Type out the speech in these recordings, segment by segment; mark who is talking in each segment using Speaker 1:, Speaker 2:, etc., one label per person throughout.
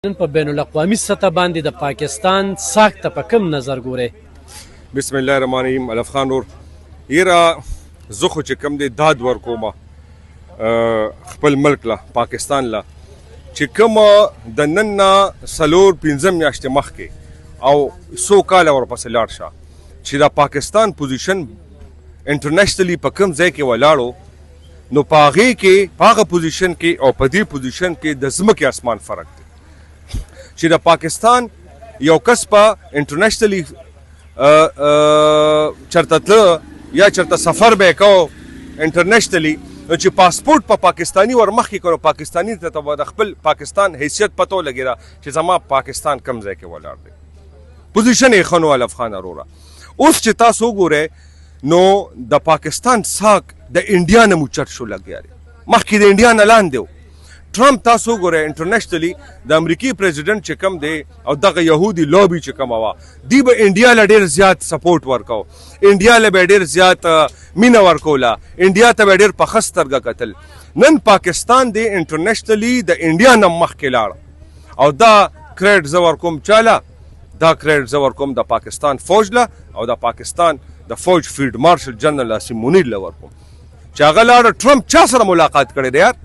Speaker 1: نن په بین الاقوامي سطح باندې د پاکستان ساک ته په کوم نظر ګورئ؟
Speaker 2: بسم الله الرحمن الرحیم. الف خان نور یره زه خو چې کوم دی داد ورکومه خپل ملک له پاکستان له چې کومه د نن نه 4-5 میاشتې مخکې او 100 کاله ورپسې لاړ شه چې د پاکستان پوزیشن انټرنیشنلی په کوم ځای کې ولاړو نو په هغې کې په هغه پوزیشن کې او په دې پوزیشن کې د ځمکې اسمان فرق دی چې د پاکستان یو کس په انټرنیشنلی چرته تله یا چرته سفر به یې کو انټرنیشنلی نو چې پاسپورټ په پاکستاني ور مخکې کړو پاکستاني ته به د خپل پاکستان حیثیت پته ولګېده چې زما پاکستان کم ځای کې ولاړ دی پوزیشن یې ښه نو الف خان اروره. اوس چې تاسو وګورئ نو د پاکستان ساک د انډیا نه موچت شو لګیا دی مخکې د انډیا نه لاندې و. ټرمپ تاسو وګورئ انټرنیشنلی د امریکي پریزیډنټ چې کوم دی او دغه یهودي لوبي چې کومه وه دی به انډیا له ډېر زیات سپورټ ورکو انډیا له به ډېر زیات مینه ورکوله انډیا ته به ډېر په ښه سترګه کتل. نن پاکستان دی انټرنیشنلی د انډیا نه مخکې لاړ او دا کریډ زه ورکوم چاله دا کریډ زه ورکوم د پاکستان فوج له او د پاکستان د فوج فیلډ مارشل جنرال عاصم منیر له ورکوم چې هغه لاړه ټرمپ چا سره ملاقات کړی دی یار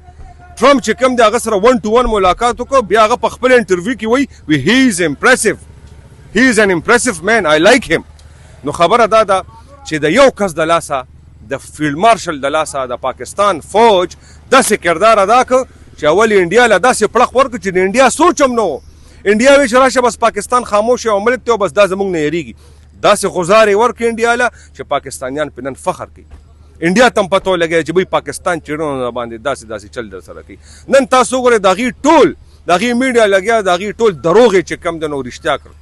Speaker 2: ټرمپ چې کوم دی هغه سره 1-to-1 ملاقات وکړو بیا هغه په خپل انټرویو کې وایي هی از امپریسیو هی از ان امپریسیو مین آی لایک هیم. نو خبره دا ده چې د یو کس د لاسه د فیلډ مارشل د لاسه د پاکستان فوج داسې کردار ادا کړ چې اول انډیا له داسې پړق ورکړ چې د انډیا سوچ هم نه و. انډیا وایي چې راشه بس پاکستان خاموش او ملک دی او بس دا زموږ نه یریږي داسې غزار یې ورکړي انډیا له چې پاکستانیان پې نن فخر کوي انډیا ته هم پته ولګی چې بھئی پاکستان چیرونه باندې داسې چل در سره کوي. نن تاسو وګورئ د هغې ټول د هغې میډیا لګیا د هغې ټول دروغ چې کم دی نو رښتیا کړل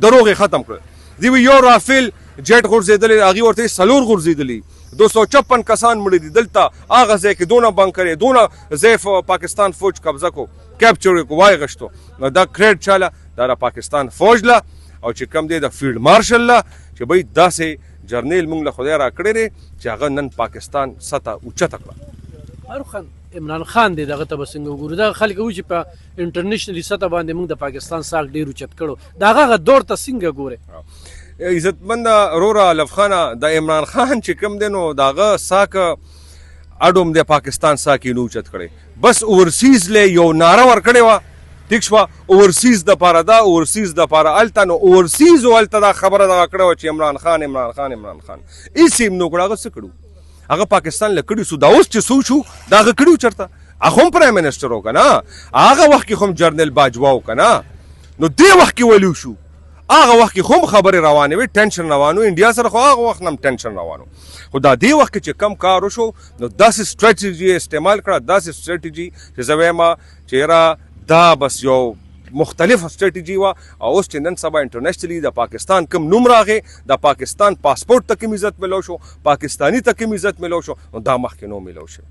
Speaker 2: دروغ یې ختم کړل. دوی وایي یو رافیل جیټ غورځېدلی هغې ورته یې 4 غورځېدلي 256 کسان مړه دي دلته هغه ځای کې دونه بند کړی دونه ځای پاکستان فوج قبضه کو کیپچر یې کو وایغشتو. نو دا کریډ چاله دا د پاکستان فوج له او چې کم دی د فیلډ مارشل له چې بھئی داسې جرنیل مونږ له خدای راکړی دی چې هغه نن پاکستان سطح اوچته کړه.
Speaker 1: فاروق خان عمران خان دی دغه ته به څنګه وګورو دغه خلک وایي چې په انټرنیشنلي سطح باندې موږ د پاکستان ساک ډېر اوچت کړو د هغه دور ته څنګه ګورئ؟
Speaker 2: عزتمنده وروره الف خانه د عمران خان چې کوم دی نو د هغه ساک اډوم د پاکستان ساک یې نه اوچت کړی بس اوورسیز له یو ناره ورکړې وه ټیک شوه اوورسیز دپاره دا اوورسیز دپاره هلته نو اوورسیز و هلته دا خبره دغه کړې وه چې عمران خان هېڅ یې نه وکړو. هغه څه کړو هغه پاکستان له کړي سو دا اوس چې څو شو دا هغه کړي چېرته هغه هم پرایم منسټر و که نه هغه وخت کې خو هم جرنل باجوا و که نه نو دې وخت کې ولي شو هغه وخت کې خو هم خبرې روانې وې ټینشن روان و انډیا سره خو هغه وخت نه هم ټینشن روان و خو دا دې وخت کې چې کم کار وشو نو داسې سټراتیجي یې استعمال کړه داسې سټراتیجي چې زه وایم چې یاره دا بس یو مختلف سټراتیجي وه او اوس چې نن سبا انټرنیشنلی د پاکستان کوم نوم راغې د پاکستان پاسپورټ ته کوم عزت ملو شو پاکستاني ته کوم عزت ملو شو نو دا مخکې نو ملو شو.